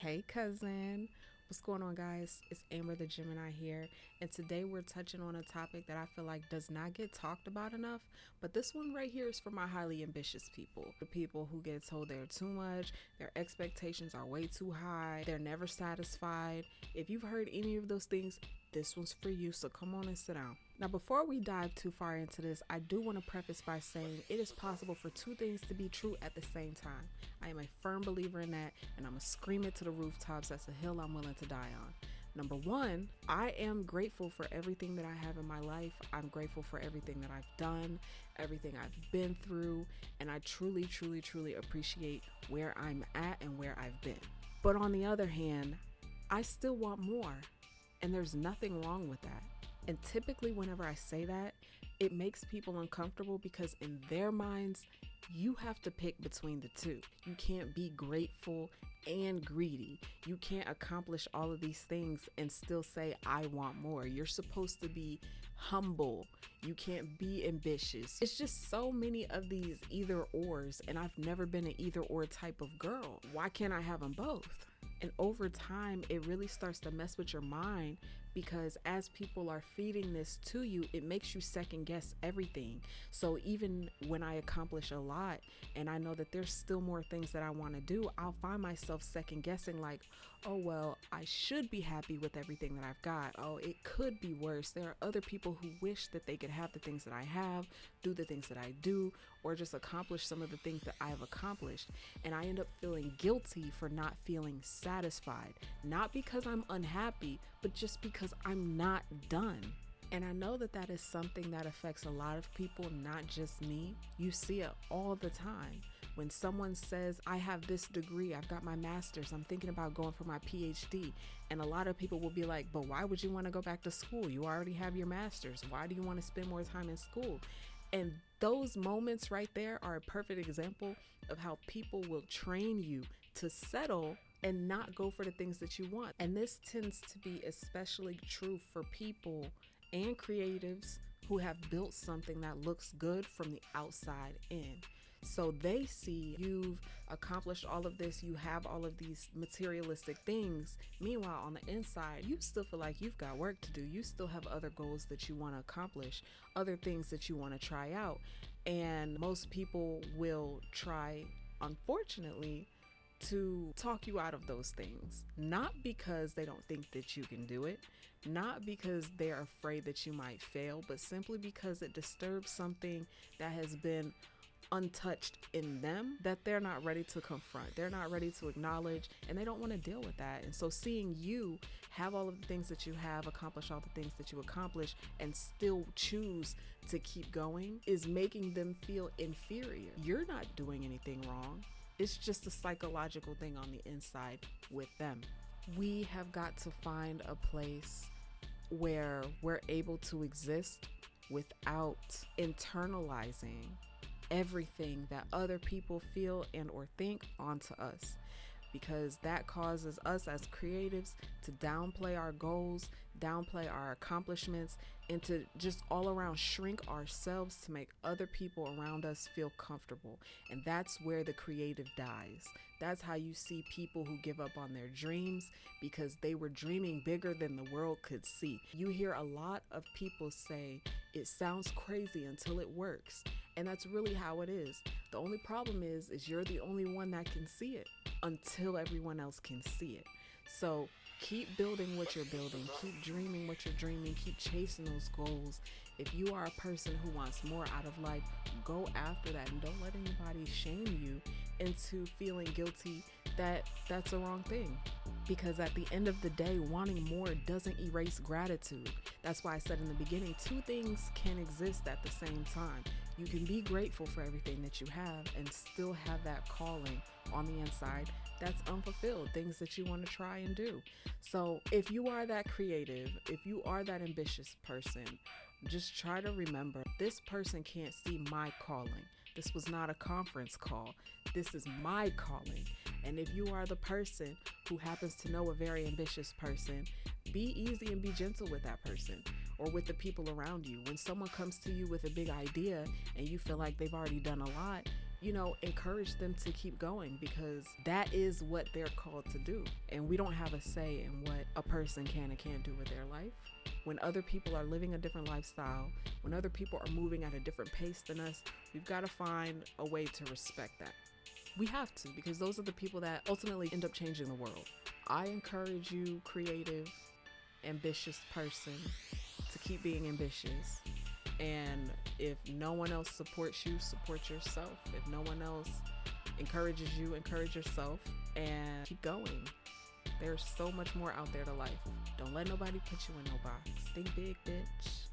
Hey, cousin. What's going on, guys? It's Amber the Gemini here, and today we're touching on a topic that I feel like does not get talked about enough. But this one right here is for my highly ambitious people, the people who get told they're too much, their expectations are way too high, they're never satisfied. If you've heard any of those things, this one's for you, so come on and sit down. Now, before we dive too far into this, I do want to preface by saying it is possible for two things to be true at the same time. I am a firm believer in that, and I'm going to scream it to the rooftops. That's a hill I'm willing to die on. Number one, I am grateful for everything that I have in my life. I'm grateful for everything that I've done, everything I've been through, and I truly, truly, truly appreciate where I'm at and where I've been. But on the other hand, I still want more, and there's nothing wrong with that. And typically whenever I say that, it makes people uncomfortable because in their minds, you have to pick between the two. You can't be grateful and greedy. You can't accomplish all of these things and still say, I want more. You're supposed to be humble. You can't be ambitious. It's just so many of these either ors, and I've never been an either or type of girl. Why can't I have them both? And over time, it really starts to mess with your mind because as people are feeding this to you, it makes you second guess everything. So even when I accomplish a lot and I know that there's still more things that I want to do, I'll find myself second guessing like, oh, well, I should be happy with everything that I've got. Oh, it could be worse. There are other people who wish that they could have the things that I have, do the things that I do, or just accomplish some of the things that I have accomplished. And I end up feeling guilty for not feeling satisfied, not because I'm unhappy, but just because I'm not done. And I know that that is something that affects a lot of people, not just me. You see it all the time. When someone says, I have this degree, I've got my master's, I'm thinking about going for my PhD. And a lot of people will be like, but why would you want to go back to school? You already have your master's. Why do you want to spend more time in school? And those moments right there are a perfect example of how people will train you to settle and not go for the things that you want. And this tends to be especially true for people and creatives who have built something that looks good from the outside in. So they see you've accomplished all of this, you have all of these materialistic things. Meanwhile, on the inside, you still feel like you've got work to do. You still have other goals that you want to accomplish, other things that you want to try out. And most people will try, unfortunately, to talk you out of those things, not because they don't think that you can do it, not because they're afraid that you might fail, but simply because it disturbs something that has been untouched in them that they're not ready to confront, they're not ready to acknowledge, and they don't want to deal with that. And so seeing you have all of the things that you have, accomplish all the things that you accomplish, and still choose to keep going is making them feel inferior. You're not doing anything wrong. It's just a psychological thing on the inside with them. We have got to find a place where we're able to exist without internalizing everything that other people feel and or think onto us, because that causes us as creatives to downplay our goals, downplay our accomplishments, and to just all around shrink ourselves to make other people around us feel comfortable. And that's where the creative dies. That's how you see people who give up on their dreams because they were dreaming bigger than the world could see. You hear a lot of people say, it sounds crazy until it works. And that's really how it is. The only problem is you're the only one that can see it until everyone else can see it. So keep building what you're building, keep dreaming what you're dreaming, keep chasing those goals. If you are a person who wants more out of life, go after that, and don't let anybody shame you into feeling guilty that that's the wrong thing. Because at the end of the day, wanting more doesn't erase gratitude. That's why I said in the beginning, two things can exist at the same time. You can be grateful for everything that you have and still have that calling on the inside that's unfulfilled, things that you want to try and do. So if you are that creative, if you are that ambitious person, just try to remember, this person can't see my calling. This was not a conference call. This is my calling. And if you are the person who happens to know a very ambitious person, be easy and be gentle with that person or with the people around you. When someone comes to you with a big idea and you feel like they've already done a lot, encourage them to keep going, because that is what they're called to do. And we don't have a say in what a person can and can't do with their life. When other people are living a different lifestyle, when other people are moving at a different pace than us, we've got to find a way to respect that. We have to, because those are the people that ultimately end up changing the world. I encourage you, creative, ambitious person, to keep being ambitious. And if no one else supports you, support yourself. If no one else encourages you, encourage yourself, and keep going. There's so much more out there to life. Don't let nobody put you in no box. Think big, bitch.